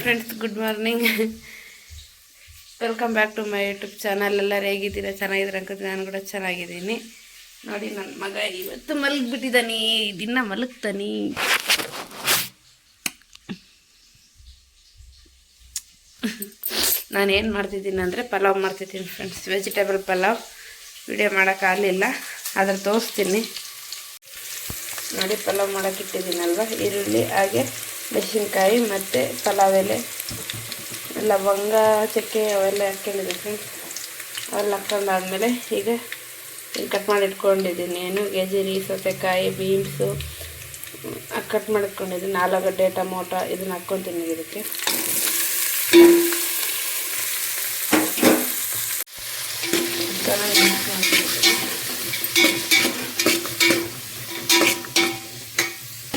Friends, good morning. Welcome back to my YouTube channel. ಎಲ್ಲರೂ ಹೇಗಿದ್ದೀರಾ? ಚೆನ್ನಾಗಿದ್ದೀರಾ ಅನ್ಕೋತೀನಿ. ನಾನು ಕೂಡ ಚೆನ್ನಾಗಿದ್ದೀನಿ. ನೋಡಿ, ನನ್ನ ಮಗ ಇವತ್ತು ಮಲಗಿಬಿಟ್ಟಿದ್ದಾನೆ. ದಿನ ಮಲಗ್ತಾನೆ. ನಾನು ಏನು ಮಾಡ್ತಿದ್ದೀನಿ ಅಂದರೆ ಪಲಾವ್ ಮಾಡ್ತಿದ್ದೀನಿ ಫ್ರೆಂಡ್ಸ್. ವೆಜಿಟೇಬಲ್ ಪಲಾವ್ ವಿಡಿಯೋ ಮಾಡೋಕ್ಕಾಗಲಿಲ್ಲ, ಆದರೆ ತೋರಿಸ್ತೀನಿ. ನೋಡಿ, ಪಲಾವ್ ಮಾಡೋಕೆ ಇಟ್ಟಿದ್ದೀನಲ್ವ, ಈರುಳ್ಳಿ ಹಾಗೆ ಮೆಣಸಿನ್ಕಾಯಿ ಮತ್ತು ಪಲಾವ್ ಎಲೆ, ಲವಂಗ, ಚಕ್ಕೆ ಅವೆಲ್ಲ ಹಾಕ್ಕೊಂಡಿದ್ದೆ ಫ್ರೆಂಡ್ಸ್. ಅವೆಲ್ಲ ಹಾಕ್ಕೊಂಡಾದ್ಮೇಲೆ ಈಗ ಕಟ್ ಮಾಡಿ ಇಟ್ಕೊಂಡಿದ್ದೀನಿ. ಗೆಜರಿ, ಸೌತೆಕಾಯಿ, ಬೀನ್ಸು ಕಟ್ ಮಾಡಿಟ್ಕೊಂಡಿದ್ದೀನಿ. ಆಲೂಗಡ್ಡೆ, ಟೊಮೊಟೊ ಇದನ್ನು ಹಾಕ್ಕೊತೀನಿ ಇದಕ್ಕೆ. ಚೆನ್ನಾಗಿ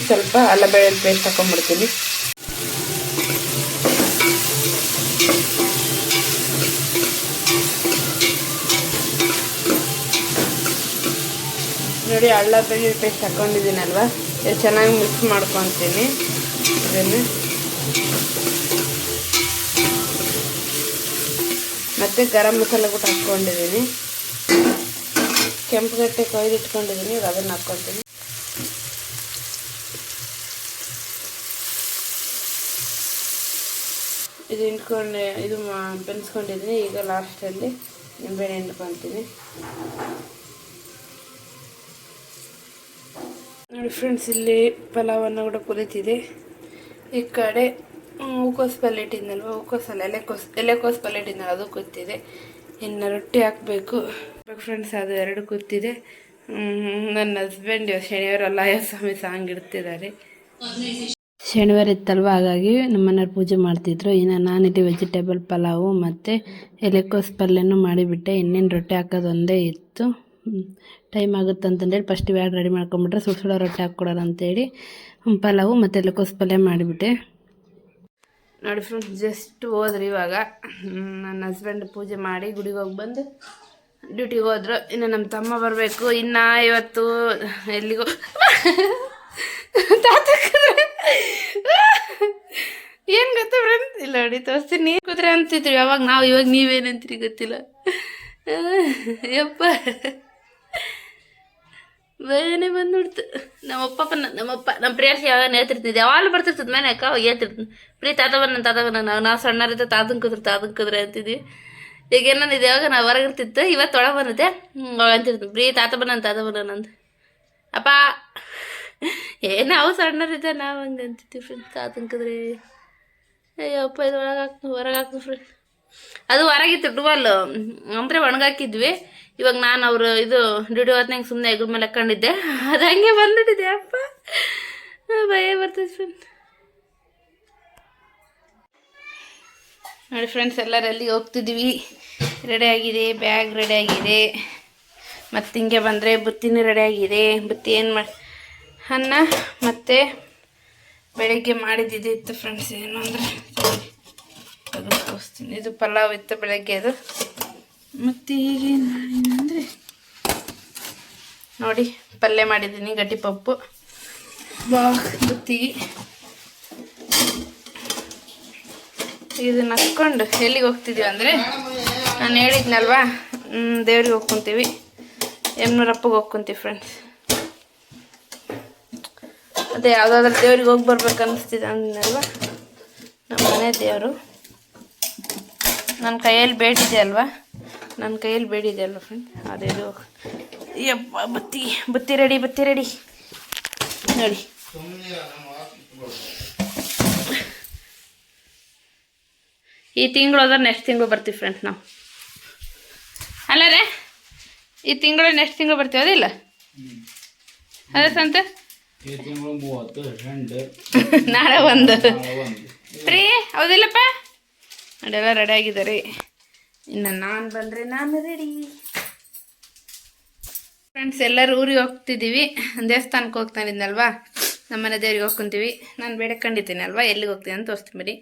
ಸ್ವಲ್ಪ ಅಲ್ಲ ಬೆಳ್ಳುಳ್ಳಿ ಪೇಸ್ಟ್ ಹಾಕೊಂಡ್ಬಿಡ್ತೀನಿ. ನೋಡಿ, ಅಲ್ಲ ಬೆಳ್ಳುಳ್ಳಿ ಪೇಸ್ಟ್ ಹಾಕ್ಕೊಂಡಿದ್ದೀನಲ್ವ, ಇದು ಚೆನ್ನಾಗಿ ಮಿಕ್ಸ್ ಮಾಡ್ಕೊತೀನಿ. ಇದನ್ನು ಮತ್ತು ಗರಂ ಮಸಾಲೆ ಕೂಡ ಹಾಕ್ಕೊಂಡಿದ್ದೀನಿ. ಕೆಂಪುಗಟ್ಟೆ ಕೊಯ್ದಿಟ್ಕೊಂಡಿದ್ದೀನಿ, ಇವಾಗ ಅದನ್ನು ಹಾಕ್ಕೊತೀನಿ. ಇದು ಬೆನ್ಸ್ಕೊಂಡಿದ್ದೀನಿ. ಈಗ ಲಾಸ್ಟಲ್ಲಿ ನಿಂಬೆಹಣ್ಣು ಹಿಂಡ್ಕೊತೀನಿ. ನೋಡಿ ಫ್ರೆಂಡ್ಸ್, ಇಲ್ಲಿ ಪಲಾವನ್ನು ಕೂಡ ಕುದೀತಿದೆ. ಈ ಕಡೆ ಹೂಕೋಸು ಪಲ್ಯ ಇಟ್ಟಿದ್ನಲ್ವ, ಹೂಕೋಸಲ್ಲ ಎಲೆಕೋಸು ಪಲ್ಯ ಇಟ್ಟಿದ್ನಲ್ಲ, ಅದು ಕೂತಿದೆ. ಇನ್ನು ರೊಟ್ಟಿ ಹಾಕಬೇಕು ಫ್ರೆಂಡ್ಸ್, ಅದು ಎರಡು ಕೂತಿದೆ. ನನ್ನ ಹಸ್ಬೆಂಡ್ ಶನಿವಾರ ಅಲ್ಲಾಯ ಸ್ವಾಮಿ ಸಾಂಗ್ ಇಡ್ತಿದ್ದಾರೆ. ಶನಿವಾರ ಇತ್ತಲ್ವ, ಹಾಗಾಗಿ ನಮ್ಮನೆಯವ್ರು ಪೂಜೆ ಮಾಡ್ತಿದ್ರು. ಇನ್ನು ನಾನಿಟ್ಟು ವೆಜಿಟೇಬಲ್ ಪಲಾವು ಮತ್ತು ಎಲೆಕೋಸು ಪಲ್ಯನೂ ಮಾಡಿಬಿಟ್ಟೆ. ಇನ್ನೇನು ರೊಟ್ಟಿ ಹಾಕೋದು ಒಂದೇ ಇತ್ತು. ಟೈಮ್ ಆಗುತ್ತೆ ಅಂತಂದೇಳಿ ಫಸ್ಟ್ ಇವಾಗ ರೆಡಿ ಮಾಡ್ಕೊಂಬಿಟ್ರೆ ಸುಡು ರೊಟ್ಟಿ ಹಾಕ್ಕೊಡೋಣ ಅಂತೇಳಿ ಪಲಾವು ಮತ್ತು ಎಲೆಕೋಸು ಪಲ್ಯ ಮಾಡಿಬಿಟ್ಟೆ. ನೋಡಿ ಫ್ರೆಂಡ್ಸ್, ಜಸ್ಟ್ ಹೋದ್ರಿ ಇವಾಗ. ನನ್ನ ಹಸ್ಬೆಂಡ್ ಪೂಜೆ ಮಾಡಿ ಗುಡಿಗೆ ಹೋಗಿ ಬಂದು ಡ್ಯೂಟಿಗೆ ಹೋದ್ರು. ಇನ್ನು ನಮ್ಮ ತಮ್ಮ ಬರಬೇಕು. ಇನ್ನು ಇವತ್ತು ಎಲ್ಲಿಗೋ ಏನು ಗೊತ್ತಾ ಫ್ರೆಂಡ್ಸ್, ಇಲ್ಲ ನೋಡಿ ತೋರಿಸ್ತೀನಿ. ನೀರು ಕುದ್ರೆ ಅಂತಿದ್ರಿ ಯಾವಾಗ ನಾವು, ಇವಾಗ ನೀವೇನಂತೀರಿ ಗೊತ್ತಿಲ್ಲ. ಯಪ್ಪ ಬೇನೆ ಬಂದ್ಬಿಡ್ತು. ನಮ್ಮ ಪ್ರೇಯರ್ಸ್ ಯಾವಾಗ ಹೇಳ್ತಿರ್ತಿದ್ದೆ, ಯಾವಾಗಲೂ ಬರ್ತಿರ್ತದೆ ಮನೆ ಅಕ್ಕ, ಅವಾಗ ಹೇಳ್ತಿರ್ತೀನಿ, ಪ್ರೀ ತಾತ ಬನ್ನ ನಾವು ಸಣ್ಣರಿದ್ದ ತಾತನ್ ಕುದ್ರೆ ಅಂತಿದ್ವಿ. ಈಗ ಏನಂದಿದ್ದು, ಯಾವಾಗ ನಾವು ಹೊರಗಿರ್ತಿತ್ತು, ಇವತ್ತು ಒಳಗೆ ಬಂದಿದ್ದೆ ಅಂತಿರ್ತೀನಿ, ಪ್ರೀ ತಾತ ಬನ್ನ ಅಂತ. ಅಪ್ಪ ನಾವು ಸಣ್ಣರಿದ್ದೆ, ನಾವು ಹಂಗೆ ಅಂತಿದ್ವಿ ಫ್ರೆಂಡ್ಸ್, ತಾತನ್ ಕುದ್ರೆ. ಅಯ್ಯಪ್ಪ, ಇದು ಹೊರಗೆ ಹಾಕ್ತು ಫ್ರೆಂಡ್ಸ್. ಅದು ಹೊರಗಿತ್ತು ಟುವಲ್ ಅಂದರೆ ಒಣಗಾಕಿದ್ವಿ. ಇವಾಗ ನಾನು ಅವರು ಇದು ಡ್ಯೂಟಿ ಹೊತ್ನಂಗೆ ಸುಮ್ಮನೆ ಎಗ್ರ ಮೇಲೆ ಹಾಕ್ಕೊಂಡಿದ್ದೆ, ಅದು ಹಂಗೆ ಬಂದ್ಬಿಟ್ಟಿದೆ. ಅಪ್ಪ ಭಯ ಬರ್ತದೆ ಫ್ರೆಂಡ್ಸ್. ನೋಡಿ ಫ್ರೆಂಡ್ಸ್, ಎಲ್ಲರೂ ಎಲ್ಲಿಗೆ ಹೋಗ್ತಿದ್ವಿ. ರೆಡಿಯಾಗಿದೆ, ಬ್ಯಾಗ್ ರೆಡಿಯಾಗಿದೆ. ಮತ್ತು ಹಿಂಗೆ ಬಂದರೆ ಬುತ್ತಿನೂ ರೆಡಿಯಾಗಿದೆ. ಬುತ್ತಿ ಏನು ಮಾಡಿ ಅನ್ನ ಮತ್ತು ಬೆಳಗ್ಗೆ ಮಾಡಿದ್ದಿತ್ತು ಫ್ರೆಂಡ್ಸ್. ಏನು ಅಂದರೆ ಅದು ತೋರಿಸ್ತೀನಿ. ಇದು ಪಲಾವ್ ಇತ್ತು ಬೆಳಗ್ಗೆ ಅದು. ಮತ್ತು ಈಗೇನು ಮಾಡಿದ್ದೀನಿ ನೋಡಿ, ಪಲ್ಯ ಮಾಡಿದ್ದೀನಿ, ಗಟ್ಟಿ ಪಪ್ಪು ಬುತ್ತಿಗೆ. ಇದನ್ನು ಹಾಕ್ಕೊಂಡು ಎಲ್ಲಿಗೆ ಹೋಗ್ತಿದ್ದೀವಿ ಅಂದರೆ, ನಾನು ಹೇಳಿದ್ನಲ್ವಾ, ದೇವ್ರಿಗೆ ಹೋಗ್ಕೊತೀವಿ, ಯಮ್ನೂರಪ್ಪಗೆ ಹೋಗ್ಕೊತೀವಿ ಫ್ರೆಂಡ್ಸ್. ಅದೇ ಯಾವುದಾದ್ರೂ ದೇವ್ರಿಗೆ ಹೋಗಿ ಬರ್ಬೇಕು ಅನ್ನಿಸ್ತಿದೆ ಅಂದಿನಲ್ವ, ನಮ್ಮ ಮನೆ ದೇವರು. ನನ್ನ ಕೈಯಲ್ಲಿ ಬೇಡಿದೆ ಅಲ್ವಾ ಫ್ರೆಂಡ್, ಅದೇ ಇದು. ಯಪ್ಪ, ಬುತ್ತಿ ರೆಡಿ ನೋಡಿ. ಈ ತಿಂಗಳು ಹೋದ್ರೆ ನೆಕ್ಸ್ಟ್ ತಿಂಗಳು ಬರ್ತೀವಿ ಫ್ರೆಂಡ್ಸ್ ನಾವು. ಅಲ್ಲ ರೇ, ಈ ತಿಂಗಳು ನೆಕ್ಸ್ಟ್ ತಿಂಗಳು ಬರ್ತೀವಿ, ಅದಿಲ್ಲ ಅದೇ ಸಂತ ನಾಳೆ ಒಂದು ಫ್ರೀ, ಹೌದಿಲ್ಲಪ್ಪ? ಅದೆಲ್ಲ ರೆಡಿ ಆಗಿದ್ದಾರೆ. ಇನ್ನು ನಾನು ಬಂದರೆ ನಾನು ರೆಡಿ ಫ್ರೆಂಡ್ಸ್. ಎಲ್ಲರೂ ಊರಿಗೆ ಹೋಗ್ತಿದ್ದೀವಿ. ದೇವಸ್ಥಾನಕ್ಕೆ ಹೋಗ್ತಾನಿದ್ನಲ್ವಾ, ನಮ್ಮನೆ ದೇವ್ರಿಗೆ ಹೋಗ್ಕೊತೀವಿ. ನಾನು ಬೇಡ್ಕೊಂಡಿದ್ದೀನಿ ಅಲ್ವಾ, ಎಲ್ಲಿಗೆ ಹೋಗ್ತೀನಿ ಅಂತ ತೋರಿಸ್ತೀನಿ ಬರೀ.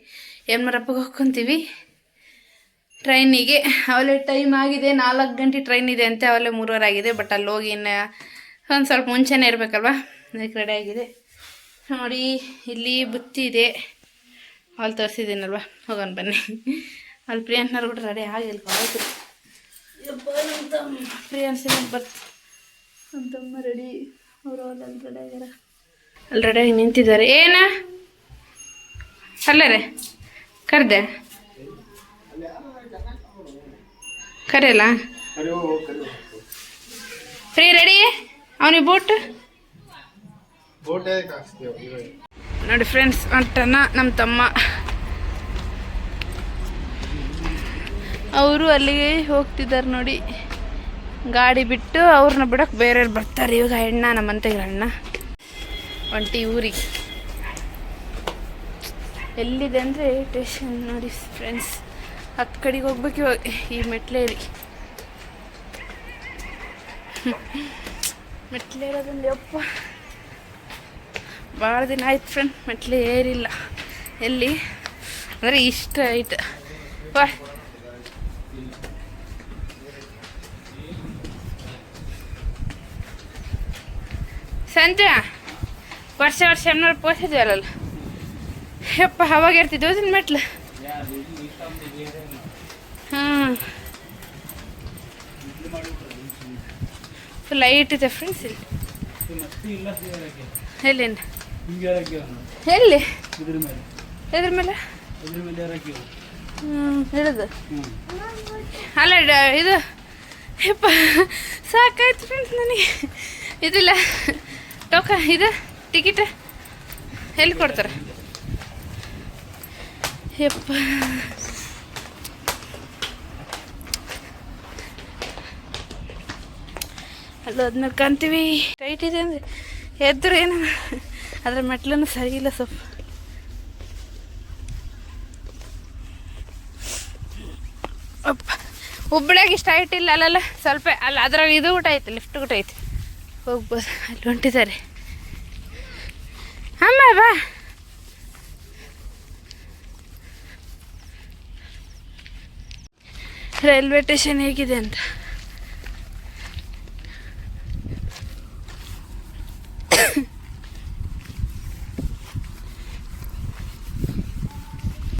ಯಮ್ನೂರಪ್ಪಗೆ ಹೋಗ್ಕೊತೀವಿ ಟ್ರೈನಿಗೆ. ಅವಲೇ ಟೈಮ್ ಆಗಿದೆ, 4 ಗಂಟೆ ಟ್ರೈನ್ ಇದೆ ಅಂತೆ. ಅವಲೇ 3:15 ಆಗಿದೆ. ಬಟ್ ಅಲ್ಲಿ ಹೋಗಿ ಇನ್ನು ಒಂದು ಸ್ವಲ್ಪ ಮುಂಚೆನೇ ಇರಬೇಕಲ್ವ, ಅದಕ್ಕೆ ರೆಡಿ ಆಗಿದೆ. ನೋಡಿ, ಇಲ್ಲಿ ಬುತ್ತಿ ಇದೆ, ಅಲ್ಲಿ ತೋರಿಸಿದ್ದೀನಲ್ವ, ಹೋಗೋಣ ಬನ್ನಿ. ಅಲ್ಲಿ ಪ್ರಿಯಾಂಕನವ್ರು ಕೂಡ ರೆಡಿ ಆಗಿಲ್ಲ, ಆಯ್ತು. ನಮ್ಮ ತಮ್ಮ ಪ್ರಿಯಾಂಕ ನಮ್ಮ ತಮ್ಮ ರೆಡಿ, ಅವರು ಅಲ್ಲಿ ರೆಡಿ ಆಗ್ಯಾರ, ಅಲ್ಲಿ ರೆಡಿಯಾಗಿ ನಿಂತಿದ್ದಾರೆ. ಏನ ಅಲ್ಲರೇ ಕರೆದೆ ಕರೆಯಲ್ಲ ಫ್ರೀ ರೆಡಿ. ಅವನಿಗೆ ಬೋಟ್ ನೋಡಿ ಫ್ರೆಂಡ್ಸ್, ಹೊಂಟನ ನಮ್ಮ ತಮ್ಮ. ಅವರು ಅಲ್ಲಿಗೆ ಹೋಗ್ತಿದ್ದಾರೆ ನೋಡಿ, ಗಾಡಿ ಬಿಟ್ಟು ಅವ್ರನ್ನ ಬಿಡೋಕೆ ಬೇರೆಯವ್ರು ಬರ್ತಾರೆ. ಇವಾಗ ಹೆಣ್ಣ ನಮ್ಮಂತೆಗಿರ ಅಣ್ಣ ಒಂಟಿ ಊರಿಗೆ ಎಲ್ಲಿದೆ ಅಂದರೆ ಸ್ಟೇಷನ್ ನೋಡಿ ಫ್ರೆಂಡ್ಸ್, ಹತ್ತು ಕಡೆಗೆ ಹೋಗ್ಬೇಕು ಇವಾಗ ಈ ಮೆಟ್ಲೇರಿ. ಮೆಟ್ಲೇರೋದ್ರಲ್ಲಿ ಅಪ್ಪ ಭಾಳ ದಿನ ಆಯ್ತು ಫ್ರೆಂಡ್, ಮೆಟ್ಲೆ ಏರಿಲ್ಲ ಎಲ್ಲಿ ಅಂದರೆ ಇಷ್ಟ ಆಯ್ತು. ವಾ ಸಂಜೆ ವರ್ಷ ಎನ್ನೋರು ಪೋಸಿದ್ವಲ್ಲ, ಯಪ್ಪ ಅವಾಗ ಇರ್ತಿದ್ವು ಅದನ್ನ ಮೆಟ್ಲು. ಹಾಂ ಫುಲ್ ಲೈಟ್ ಇದೆ ಫ್ರೆಂಡ್ಸ್ ಇಲ್ಲಿ. ಎಲ್ಲಿಂದ ಎಲ್ಲಿ ಎದ್ರ ಮೇಲೆ ಹಿಡಿದು ಅಲ್ಲ ಇದು ಯಪ್ಪ ಸಾಕಾಯ್ತು ಫ್ರೆಂಡ್ಸ್ ನನಗೆ. ಇದಿಲ್ಲ ಇದು ಟಿಕೆಟ್ ಎಲ್ಲಿ ಕೊಡ್ತಾರೆ ಯಪ್ಪ. ಅಲ್ಲಿ ಹೋದ್ಮೇಲೆ ಕಾಣ್ತೀವಿ, ಟೈಟ್ ಇದೆ ಅಂದರೆ ಎದ್ರು ಏನು, ಅದ್ರ ಮೆಟ್ಲೂ ಸರಿ ಇಲ್ಲ ಸ್ವಲ್ಪ. ಅಪ್ಪ ಹುಬ್ಬಳ್ಳಿಯಾಗ ಇಷ್ಟ ಟೈಟ್ ಇಲ್ಲ ಅಲ್ಲಲ್ಲ, ಸ್ವಲ್ಪ ಅಲ್ಲ ಅದ್ರಾಗ ಇದು ಊಟ ಐತೆ, ಲಿಫ್ಟ್ ಊಟ ಐತೆ, ಹೋಗ್ಬೋದು. ಅಲ್ಲಿ ಹೊಂಟಿದ್ದಾರೆ. ಅಮ್ಮ ಬಾ, ರೈಲ್ವೆ ಸ್ಟೇಷನ್ ಹೇಗಿದೆ ಅಂತ.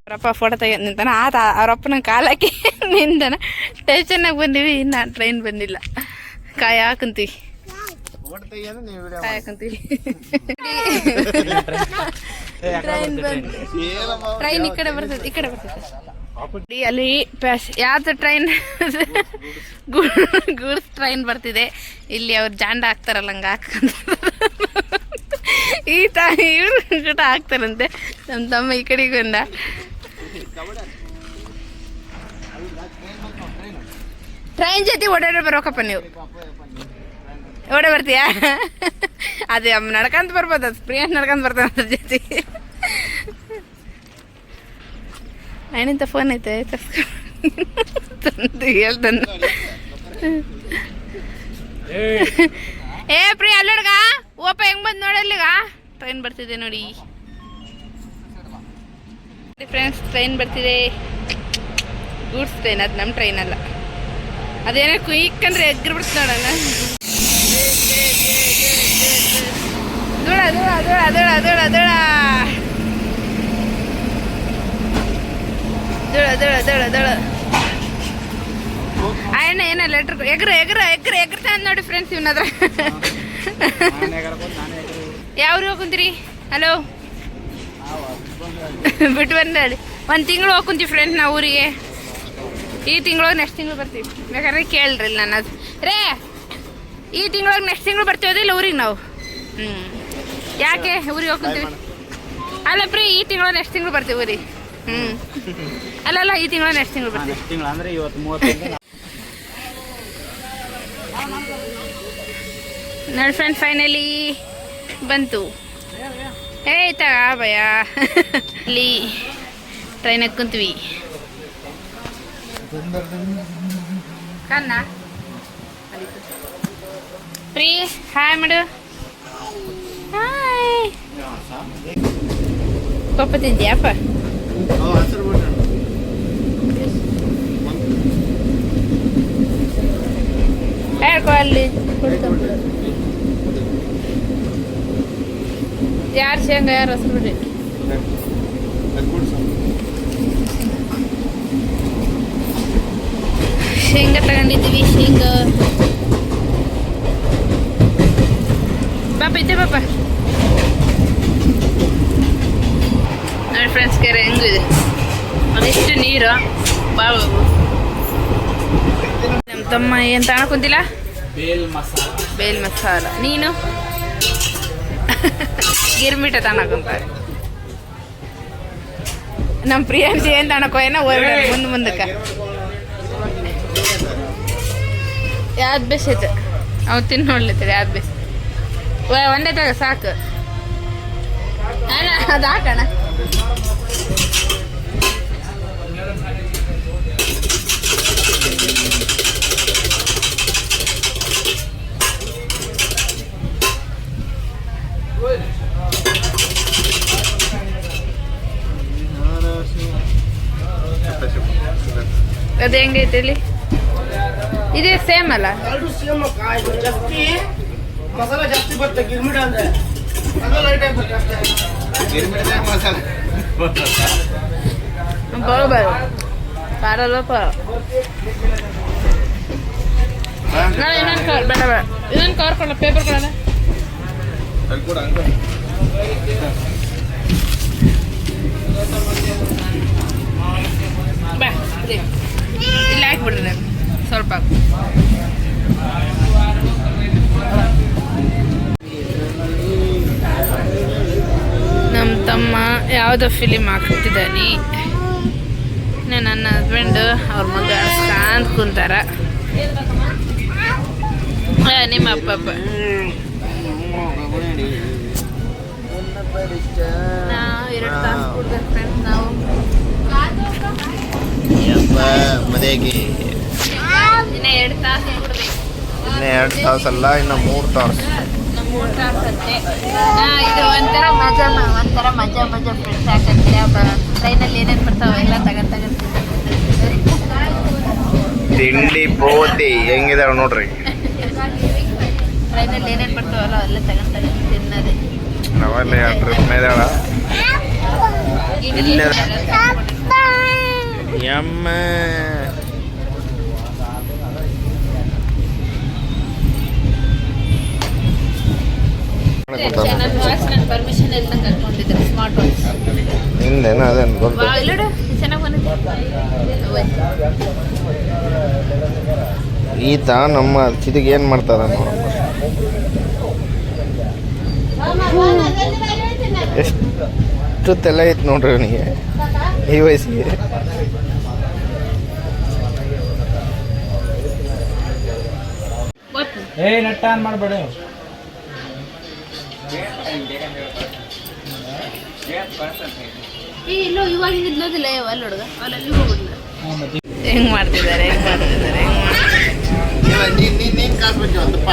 ಅವರಪ್ಪ ಫೋಟೋ ತೆಗೆದು ನಿಂತಾನ, ಅವರಪ್ಪನ ಕಾಲಕ್ಕೆ ನಿಂತಾನ. ಸ್ಟೇಷನ್ನಾಗ ಬಂದೀವಿ, ಇನ್ನು ಟ್ರೈನ್ ಬಂದಿಲ್ಲ, ಕಾಯಕಂತೀವಿ. ಟ್ರೈನ್ ಈ ಕಡೆ ಬರ್ತದೆ, ಈ ಕಡೆ ಬರ್ತದೆ. ಅಲ್ಲಿ ಯಾವ್ದು ಟ್ರೈನ್ ಗೂಡ್ಸ್ ಟ್ರೈನ್ ಬರ್ತಿದೆ. ಇಲ್ಲಿ ಅವ್ರು ಜಾಂಡ ಹಾಕ್ತಾರಲ್ಲ, ಹಂಗೆ ಹಾಕಂತ ಇವ್ರು ಕೂಡ ಹಾಕ್ತಾರಂತೆ. ನಮ್ಮ ತಮ್ಮ ಈ ಕಡೆಗೆ ಬಂದ. ಟ್ರೈನ್ ಜೊತೆ ಓಡಾಡ ಬರೋಕಪ್ಪ ನೀವು, ಓಡೇ ಬರ್ತೀಯಾ? ಅದೇ ನಡ್ಕಂತ ಬರ್ಬೋದು, ಅದು ಪ್ರಿಯಾಂಕ ನಡ್ಕಂತ ಬರ್ತಾನೆ ಅದ್ರ ಜೊತೆ. ಏನಿಂತ ಫೋನ್ ಐತೆ ತಂದು ಹೇಳ್ತಾನ. ಏ ಪ್ರಿಯ ಅಲ್ಲಡ್ಗ ಓಪ ಹೆಂಗ್ ಬಂದು ನೋಡಲ್ಲಿಗ ಟ್ರೈನ್ ಬರ್ತಿದೆ ನೋಡಿ ಫ್ರೆಂಡ್ಸ್. ಟ್ರೈನ್ ಬರ್ತಿದೆ, ಗೂಡ್ಸ್ ಟ್ರೈನ್, ಅದು ನಮ್ಮ ಟ್ರೈನ್ ಅಲ್ಲ. ಅದೇನೋ ಕುಯ್ಕಂದ್ರೆ ಎಗ್ರು ಬಿಡ್ತು ನೋಡೋಣ. ದೂಳ ದೂಳ ದೂಳ ದೂಳ ದೂಳ ದೂಳ ದೂಳ ದೂಳ ದೂಳ ದೂಳ ಆಯ್ನ ಏನ ಲೆಟ್ರ್ ಎಗ್ರತಾನ ನೋಡಿ ಫ್ರೆಂಡ್ಸ್. ಇವನದ್ರ ಯಾವ್ರಿಗೆ ಹೋಗ್ಕೊಂತೀರಿ? ಹಲೋ ಬಿಟ್ಟು ಬಂದಿ. ಒಂದು ತಿಂಗಳು ಹೋಗ್ಕೊಂತೀವಿ ಫ್ರೆಂಡ್ಸ್ ನಾವು ಊರಿಗೆ. ಈ ತಿಂಗಳೊಳಗೆ ನೆಕ್ಸ್ಟ್ ತಿಂಗಳು ಬರ್ತೀವಿ. ಬೇಕಾದ್ರೆ ಕೇಳ್ರಿ ನಾನು ಅದು ರೇ, ಈ ತಿಂಗಳೊಳಗೆ ನೆಕ್ಸ್ಟ್ ತಿಂಗಳು ಬರ್ತೀವದಿಲ್ಲ ಊರಿಗೆ ನಾವು. ಯಾಕೆ ಊರಿಗೆ ಹೋಗ್ಕೊಂತೀವಿ? ಅಲ್ಲ ಪ್ರೀ, ಈ ತಿಂಗಳು ನೆಕ್ಸ್ಟ್ ತಿಂಗಳು ಬರ್ತೀವಿ ಊರಿಗೆ. ಅಲ್ಲಲ್ಲ, ಈ ತಿಂಗಳು ನೆಕ್ಸ್ಟ್ ತಿಂಗಳು ಬರ್ತೀವಿ. ಅಂದ್ರೆ ಇವತ್ತು 30 ನೋಡಿ ಫ್ರೆಂಡ್ಸ್, ಫೈನಲಿ ಬಂತು. ಏಯ್ತಾ ಭಯ ಇಲ್ಲಿ ಟ್ರೈನ್ ಹಾಕ್ಕೊಂತೀವಿ. ಕನ್ನ ಪ್ರೀ ಹಾಯ್ ಮಾಡು. ಹಾಯ್ ಪಪ್ಪ ತಿಂದ್ಯಾಪ? ಹೇಳ್ಕೊ ಅಲ್ಲಿ ಯಾರು ಶೇಂಗಾ ಯಾರು ಹಸ್ರು ಬಿಡಿ. ಶೇಂಗಾ ತಗೊಂಡಿದ್ದೀವಿ. ಶೇಂಗಾ ಪಾಪ ಇದ್ದೆ ಪಾಪ ನೋಡಿ ಫ್ರೆಂಡ್ಸ್, ಕೆರೆ ಹೆಂಗಿದೆ, ಅದಿಷ್ಟು ನೀರು. ಬಾಬು ನಮ್ಮ ತಮ್ಮ ಏನು ತಗೊಳಕ್ ಕುಂತಿಲ್ಲ, ಬೇಲ್ ಮಸಾಲ. ನೀನು ಗಿರ್ಮಿಟ ತಗೊಳಕುಂತಾರೆ. ನಮ್ಮ ಪ್ರಿಯಾಂಶಿ ಏನು ತಗೊಳಕೋ ಏನೋ ಮುಂದಕ್ಕೆ ಯಾವ್ದು ಬೇಸ್ ಐತೆ ಅವು ತಿನ್ನು ನೋಡ್ಲತ್ತಾರೆ. ಯಾವ್ದು ಬೇಸ್ ಒಂದೇ ತಗ ಸಾಕು ಅಣ್ಣ, ಅದು ಹಾಕಣ. ಅದು ಹೆಂಗೈತೆ ಇಲ್ಲಿ? ಇದೇ ಸೇಮ್ ಅಲ್ಲ? ಮಸಾಲ ಜಾಸ್ತಿ ಬರುತ್ತೆ ಗಿರ್ಮಿಟ ಅಂದ್ರೆ. ಬರೋಬರು ಪಾರಲ್ಲಪ್ಪ. ನಾಳೆ ಇನ್ನೊಂದು ಕವರ್ ಬೇಡ ಬೇಡ, ಇನ್ನೊಂದು ಕವರ್ ಕೊಡ, ಪೇಪರ್ ಕೊಡೋಣ. ಬಾ ಇಲ್ಲಿ ಹಾಕ್ಬಿಡ್ರಿ ಸ್ವಲ್ಪ. ನಮ್ಮ ತಮ್ಮ ಯಾವುದೋ ಫಿಲಿಮ್ ಹಾಕ್ತಿದ್ದಾನೆ. ನನ್ನ ಹಸ್ಬೆಂಡ್ ಅವ್ರ ಮಗ ಕಾಂತ ಕುಂತಾರ. ನಿಮ್ಮ ಅಪ್ಪ ನಾವು 2 ತಾಸು ಕೊಡ್ಬೇಕು ಫ್ರೆಂಡ್ಸ್. ನಾವು ಮನೆಗೆ ಇನ್ನು 2 ತಾಸು ಕೊಡ್ಬೇಕು. ಇನ್ನು 2 ತಾಸಲ್ಲ, ಇನ್ನು 3 ತಾಸು. 3 ತಾಸು ಅಂತೆ. ಇದು ಒಂಥರ ಮಜಾ ಫ್ರೆಂಡ್ಸ್. ಯಾಕಂದ್ರೆ ಟ್ರೈನಲ್ಲಿ ಏನೇನು ಬರ್ತಾವೆ ಎಲ್ಲ ತಗೊಂಡು ತಿಂಡಿ ಪೋತಿ ಹೆಂಗಿದಾವ ನೋಡ್ರಿ. ಟ್ರೈನಲ್ಲಿ ಏನೇನು ಬರ್ತಾವಲ್ಲ ಎಲ್ಲ ತಗೊಂಡು ತಿನ್ನೋದೆ. ನಾವಲ್ಲಿ ಟ್ರಿಪ್ ಮೇದಾಳ ಯಮ್ಮ ನನ್ನ ಪರ್ಮಿಷನ್ ಎಲ್ಲ ಕರ್ಕೊಂಡಿದ್ದಾರೆ. ಸ್ಮಾರ್ಟ್ ವಾಚ್ ಹಿಂದೇನ ಅದೇನು ಗೊತ್ತು. ಇಲ್ಲೋಡು ಚೆನ್ನಾಗಿ ಬಂದಿದೆ. ಈತ ನಮ್ಮ ಚಿತಿಗೆ ಏನು ಮಾಡ್ತಾರ ನೋಡಪ್ಪ. ಎಷ್ಟು ತಲೆ ಐತೆ ನೋಡ್ರಿ ಅವನಿಗೆ ಈ ವಯಸ್ಸಿಗೆ. ನಟ್ಟ ಆನ್ ಮಾಡಬೇಡ. ಇಲ್ಲೋ ಇವಾಗ ಇದ್ಲೋದಿಲ್ಲ ಅಲ್ಲಿ ಹುಡುಗ ಅಲ್ಲಿ ಹೋಗ್ಬಿಡ್ಲ. ಹೆಂಗ್ ಮಾಡ್ತಿದ್ದಾರೆ ನೀನು ಕಾಸ್ಬೇಕು ಒಂದಪ್ಪ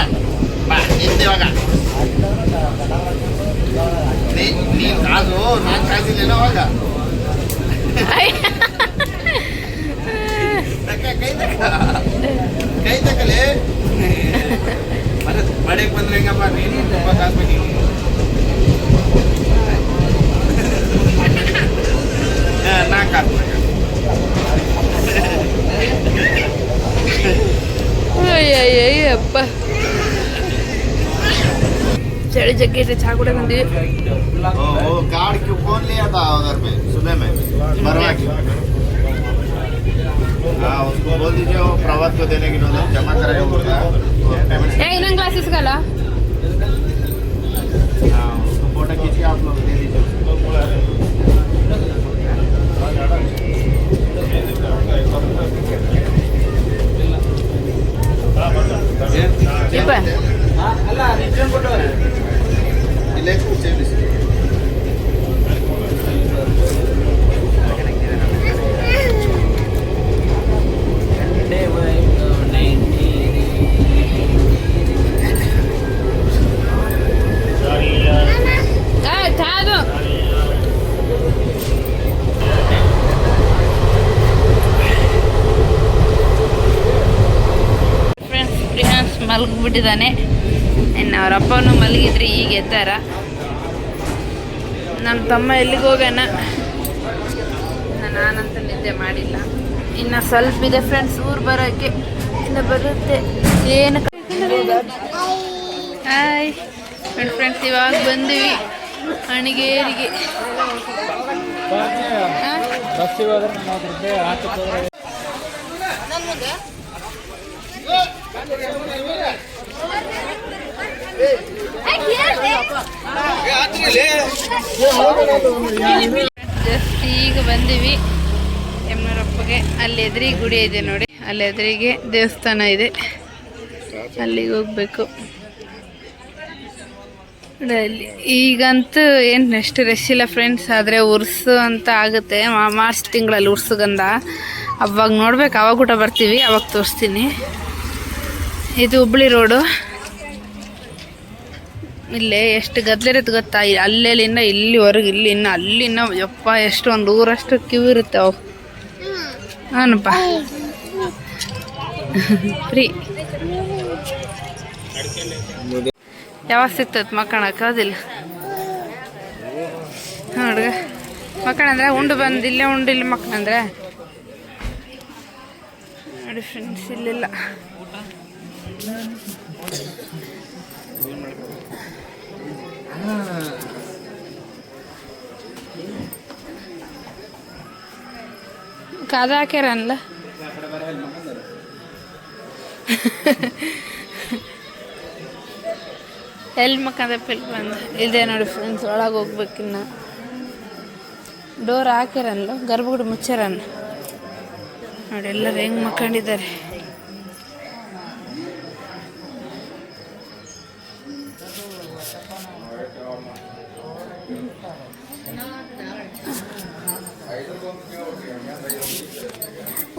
ಇವಾಗ. ನೀನು ಕಾಸು ನಾನು ಕಾಸಿಲ್ಲೇನೋ ಅವಾಗ. ಕೈ ತಕ್ಕಲೆ ಮಳೆಗೆ ಬಂದ್ರೆ ಹೆಂಗಪ್ಪ, ನೀನು ತುಂಬ ಕಾಸ್ಬೇಕು. ನಾ ಕಾಸ್ಬೇಕು. ಅಯ್ಯಪ್ಪ चढ़ी जगह से छा कुड़े बंदी वो कार्ड क्यों कौन लिया था उधर पे सुबह में मरवा की? हाँ उसको बोल दीजिए वो प्रभात को देने की नोट जमा करेगा बोलता है। इन्होंने क्लासेस का ला हाँ उसको फोटो खींच के आप लोग दे दीजिए। ಅಲ್ಲ ರಿಟರ್ನ್ ಕೊಟ್ಟು ಇಲ್ಲೇ ಕೂರ್ಚೇಳಿ ಮಲಗಿಬಿಟ್ಟಿದ್ದಾನೆ. ಇನ್ನು ಅವ್ರ ಅಪ್ಪನೂ ಮಲಗಿದ್ರೆ ಈಗ ಎದ್ದಾರ. ನಮ್ಮ ತಮ್ಮ ಎಲ್ಲಿಗೆ ಹೋಗೋಣ, ನಾನಂತ ನಿದ್ದೆ ಮಾಡಿಲ್ಲ. ಇನ್ನು ಸ್ವಲ್ಪ ಇದೆ ಫ್ರೆಂಡ್ಸ್ ಊರು ಬರೋಕ್ಕೆ, ಇನ್ನು ಬರುತ್ತೆ ಏನು. ಹಾಯ್ ಫ್ರೆಂಡ್ಸ್, ಇವಾಗ ಬಂದ್ವಿ ಅಣಿಗೇರಿಗೆ. ಜಸ್ಟ್ ಈಗ ಬಂದಿವಿ ಯಮ್ಮನರಪ್ಪಗೆ. ಅಲ್ಲಿ ಎದುರಿಗೆ ಗುಡಿ ಇದೆ ನೋಡಿ, ಅಲ್ಲಿ ಎದುರಿಗೆ ದೇವಸ್ಥಾನ ಇದೆ, ಅಲ್ಲಿಗೆ ಹೋಗ್ಬೇಕು. ಅಲ್ಲಿ ಈಗಂತೂ ಏನು ಅಷ್ಟು ರಶ್ ಇಲ್ಲ ಫ್ರೆಂಡ್ಸ್, ಆದರೆ ಉರ್ಸು ಅಂತ ಆಗುತ್ತೆ ಮಾರ್ಚ್ ತಿಂಗಳಲ್ಲಿ ಉರ್ಸುಗಂಧ. ಅವಾಗ ನೋಡ್ಬೇಕು, ಅವಾಗ ಊಟ ಬರ್ತೀವಿ, ಅವಾಗ ತೋರಿಸ್ತೀನಿ. ಇದು ಹುಬ್ಳಿ ರೋಡು. ಇಲ್ಲೇ ಎಷ್ಟು ಗದ್ದಲಿರುತ್ತೆ ಗೊತ್ತಾ, ಅಲ್ಲೆಲ್ಲಿಂದ ಇಲ್ಲಿವರೆಗೆ, ಇಲ್ಲಿಂದ ಅಲ್ಲಿಂದ ಯಪ್ಪ ಎಷ್ಟು ಒಂದು ಊರಷ್ಟು ಕ್ಯೂ ಇರುತ್ತೆ ಅವು. ಹಾನಪ್ಪ ಫ್ರೀ. ಯಾವಾಗ ಸಿಗ್ತದೆ ಮಕ್ಕಳಕ್ಕೆ ಹೌದಿಲ್ಲ? ಹಾಂ ಹುಡುಗ ಮಕ್ಕಳಂದ್ರೆ ಉಂಡು ಬಂದು ಇಲ್ಲೇ ಉಂಡು ಇಲ್ಲಿ ಮಕ್ಕಳಂದ್ರೆ ನೋಡಿ ಫ್ರೆಂಡ್ಸ್, ಇಲ್ಲಿಲ್ಲ. ಕಾದ ಹಾಕ್ಯಾರಲ್ಲ ಎಲ್ಲಿ ಮಕ್ಕಂದಪ್ಪ ಇಲ್ಲಿ ಬಂದು ಇದೆ ನೋಡಿ ಫ್ರೆಂಡ್ಸ್. ಒಳಗೆ ಹೋಗ್ಬೇಕಿನ್ನ ಡೋರ್ ಹಾಕ್ಯಾರಲ್ಲ, ಗರ್ಭಗುಡಿ ಮುಚ್ಚಾರನ್ನ ನೋಡಿ. ಎಲ್ಲರೂ ಹೆಂಗೆ ಮಕ್ಕೊಂಡಿದ್ದಾರೆ.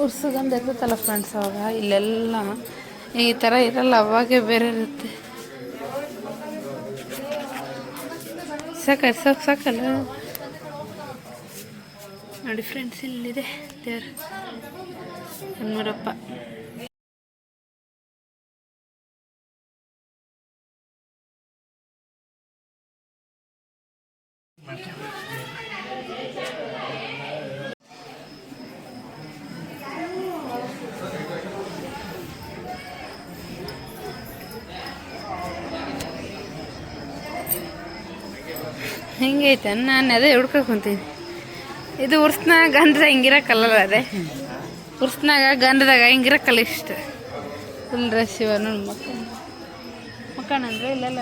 ಉರ್ಸುಗಂಧ ಇರ್ತೈತಲ್ಲ ಫ್ರೆಂಡ್ಸ್, ಅವಾಗ ಇಲ್ಲೆಲ್ಲ ಈ ಥರ ಇರಲ್ಲ, ಅವಾಗೇ ಬೇರೆ ಇರುತ್ತೆ. ಸಾಕಲ್ಲ ನೋಡಿ ಫ್ರೆಂಡ್ಸ್, ಇಲ್ಲಿದೆ ದೇವ್ರ ಯಮ್ಮನರಪ್ಪ. ಹಿಂಗೈತೆ, ನಾನು ಅದೇ ಹುಡ್ಕೊಂತೀನಿ. ಇದು ಉರ್ಸ್ನಾಗ ಗಂಧದ ಹಿಂಗಿರಕ್ಕಲ್ಲ, ಅದೇ ಉರ್ಸ್ನಾಗ ಗಂಧದಾಗ ಹಿಂಗಿರಕ್ಕಲ್ಲ. ಇಷ್ಟ ಫುಲ್ ರಶ್ ಇವ ನೋಡಿ. ಮಕ್ಕಳಂದ್ರೆ ಇಲ್ಲೆಲ್ಲ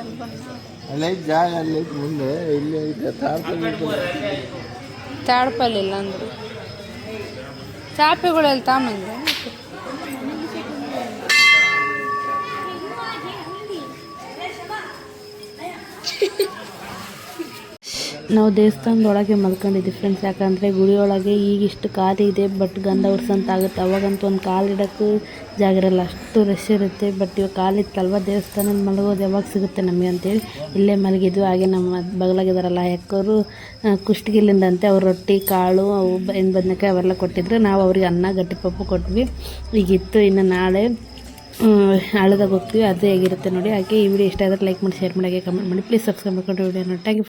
ತಾಡ್ಪಲ್ಲಿಲ್ಲ ಅಂದ್ರೆ ಚಾಪೆಗಳೆಲ್ಲ ತಾಮಂದ್ರೆ ನಾವು ದೇವಸ್ಥಾನದೊಳಗೆ ಮಲ್ಕೊಂಡಿದ್ವಿ ಫ್ರೆಂಡ್ಸ್. ಯಾಕಂದರೆ ಗುಡಿಯೊಳಗೆ ಈಗಿಷ್ಟು ಖಾಲಿ ಇದೆ, ಬಟ್ ಗಂಧ ಉರ್ಸಂತ ಆಗುತ್ತೆ. ಅವಾಗಂತೂ ಒಂದು ಕಾಲಿಡೋಕ್ಕೂ ಜಾಗ ಇರಲ್ಲ, ಅಷ್ಟು ರಶ್ ಇರುತ್ತೆ. ಬಟ್ ಇವಾಗ ಕಾಲಿತ್ತಲ್ವ, ದೇವಸ್ಥಾನದ ಮಲಗೋದು ಯಾವಾಗ ಸಿಗುತ್ತೆ ನಮಗೆ ಅಂತೇಳಿ ಇಲ್ಲೇ ಮಲಗಿದ್ವಿ. ಹಾಗೆ ನಮ್ಮ ಬಗಲಾಗಿದ್ದಾರಲ್ಲ ಯಾಕೋರು ಕುಷ್ಟಗಿಲಿಂದಂತೆ ಅವ್ರು ರೊಟ್ಟಿ ಕಾಳು ಅವು ಬದನೆಕಾಯಿ ಅವೆಲ್ಲ ಕೊಟ್ಟಿದ್ರು. ನಾವು ಅವ್ರಿಗೆ ಅನ್ನ ಗಟ್ಟಿ ಪಪ್ಪು ಕೊಟ್ವಿ. ಈಗಿತ್ತು, ಇನ್ನು ನಾಳೆ ಹಳ್ಳದಾಗ ಹೋಗ್ತೀವಿ, ಅದೇ ಆಗಿರುತ್ತೆ ನೋಡಿ. ಹಾಗೆ ಈ ವಿಡಿಯೋ ಇಷ್ಟ ಆದರೆ ಲೈಕ್ ಮಾಡಿ, ಶೇರ್ ಮಾಡಿ, ಹಾಗೆ ಕಮೆಂಟ್ ಮಾಡಿ. ಪ್ಲೀಸ್ ಸಬ್ಸ್ಕ್ರೈಬ್ ಮಾಡ್ಕೊಂಡು ವಿಡಿಯೋ ನೋಡಿ. Thank you.